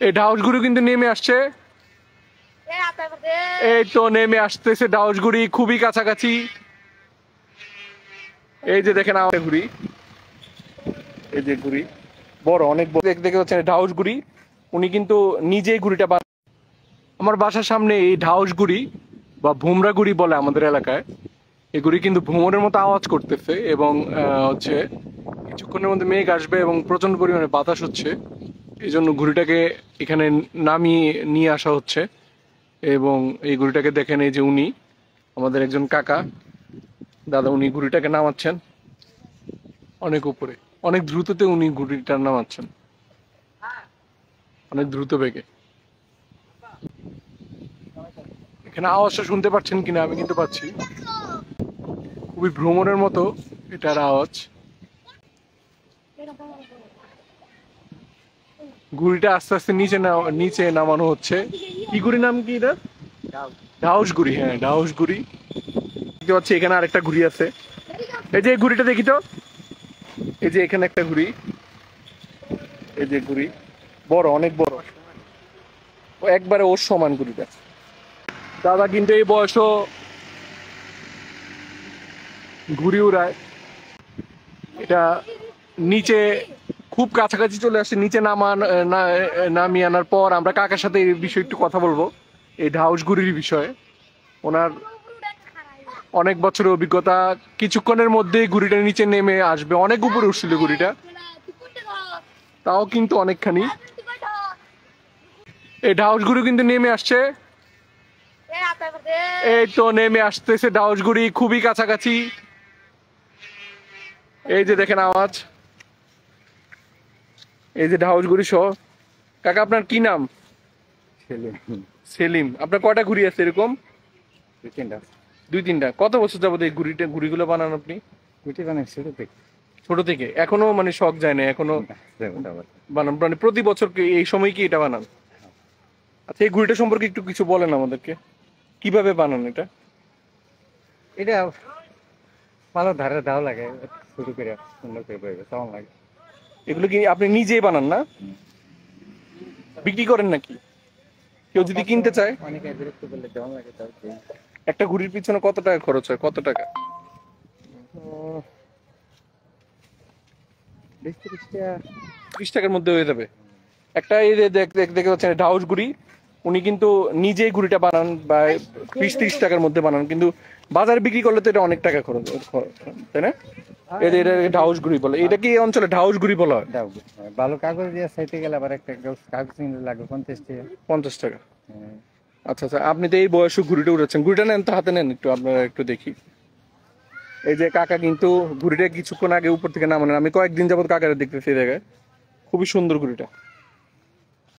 এই ঢাউসগুড়ি কিন্তু নেমে আসছে, এই তো নেমে আসতেছে ঢাউসগুড়ি, খুবই কাছাকাছি। এই যে দেখেন আমার ঘুড়ি, এই যে ঘুড়ি বড়, অনেক বড় দেখতে পাচ্ছেন ঢাউসগুড়ি। উনি কিন্তু নিজেই ঘুড়িটা আমার বাসার সামনে এই ঢাউসগুড়ি বা ভুমরাগুড়ি বলে আমাদের এলাকায়। এগুলি কিন্তু ভ্রমণের মতো আওয়াজ করতেছে এবং হচ্ছে কিছুক্ষণের মধ্যে মেঘ আসবে এবং প্রচন্ড পরিমাণে বাতাস হচ্ছে। এই জন্য ঘুড়িটাকে এখানে নামিয়ে নিয়ে আসা হচ্ছে এবং এই ঘুড়িটাকে দেখেন, এই যে উনি আমাদের একজন কাকা দাদা, উনি ঘুড়িটাকে নামাচ্ছেন অনেক উপরে, অনেক দ্রুততে উনি ঘুড়িটা নামাচ্ছেন, অনেক দ্রুত বেগে। এখানে আওয়াজটা শুনতে পাচ্ছেন কিনা, আমি কিন্তু পাচ্ছি, খুবই ভ্রমণের মতো এটার আওয়াজ। ঘুড়িটা আস্তে আস্তে নিচে নামানো হচ্ছে। কি ঘুড়ি নাম কি এটা? ঢাউসগুড়ি। হ্যাঁ, ঢাউসগুড়ি দেখতে পাচ্ছি। এখানে আরেকটা ঘুড়ি আছে, এই যে ঘুড়িটা দেখি তো, এই যে এখানে একটা ঘুড়ি, এই যে ঘুড়ি বড়, অনেক বড়, একবারে ওর সমান ঘুড়িটা। দাদা কিন্তু এই বয়সও ঘুড়ি উড়ায়। এটা নিচে খুব কাছাকাছি চলে আসছে, নিচে নামিয়ে আনার পর আমরা কাকার সাথে এই বিষয়ে একটু কথা বলবো, এই ঢাউসগুড়ির বিষয়ে। ওনার অনেক বছরের অভিজ্ঞতা, কিছুক্ষণের মধ্যেই ঘুড়িটা নিচে নেমে আসবে। অনেক উপরে উঠছিল ঘুড়িটা, তাও কিন্তু অনেকখানি। এই ঢাউসগুড়ি কিন্তু নেমে আসছে, এই তো নেমে আসতেছে ঢাউসগুড়ি, খুবই কাছাকাছি। এই যে দেখেন আওয়াজ, এই যে ঢাউসগুড়ি সহ। কাকা আপনার কি নাম? সেলিম। আপনার কয়টা ঘুড়ি আছে এরকম? দুই তিনটা। কত বছর যাবত এই ঘুড়িগুলো বানান আপনি? ছোট থেকে এখনো মানে শখ যায় না এখনো বানান? মানে প্রতি বছর কি এই সময় কি এটা বানান? আচ্ছা, এই ঘুড়িটা সম্পর্কে একটু কিছু বলেন আমাদেরকে, কিভাবে বানান এটা? এটা ভালো ধারে দাও লাগে, শুরু করে সুন্দর করে বইবে কেমন লাগে। এগুলো কি আপনি নিজেই বানান না বিক্রি করেন নাকি? কেউ যদি কিনতে চায়? অনেকে বিরক্ত করলে কেমন লাগে তাও। একটা ঘুড়ির পিছনে কত টাকা খরচ হয়? কত টাকা? 30 টাকার মধ্যে হয়ে যাবে একটা। এই যে দেখতে পাচ্ছেন ঢাউসগুড়ি, উনি কিন্তু নিজেই ঘুড়িটা বানান বা 20-30 টাকার মধ্যে বানান, কিন্তু বাজারে বিক্রি করলে তো এটা অনেক টাকা খরচ, তাই না? এই যে এটা ঢাউসগুড়ি বলে, এটা কি এই অঞ্চলে ঢাউসগুড়ি বলা হয়? ভালো কাগজ দিয়ে চাইতে গেলে আবার একটা কাগজ কিনতে লাগবে 50 টাকা। 50 টাকা। আচ্ছা আচ্ছা, আপনি তো এই বয়সে ঘুড়িটা উড়াচ্ছেন, ঘুড়িটা নেন তো, হাতে নেন একটু, আপনারা একটু দেখি। এই যে কাকা কিন্তু ঘুড়িটা কিছুক্ষণ আগে উপর থেকে নামালেন, আমি কয়েকদিন যাবত কাকারে দেখতেছি এই জায়গায়। খুবই সুন্দর ঘুড়িটা।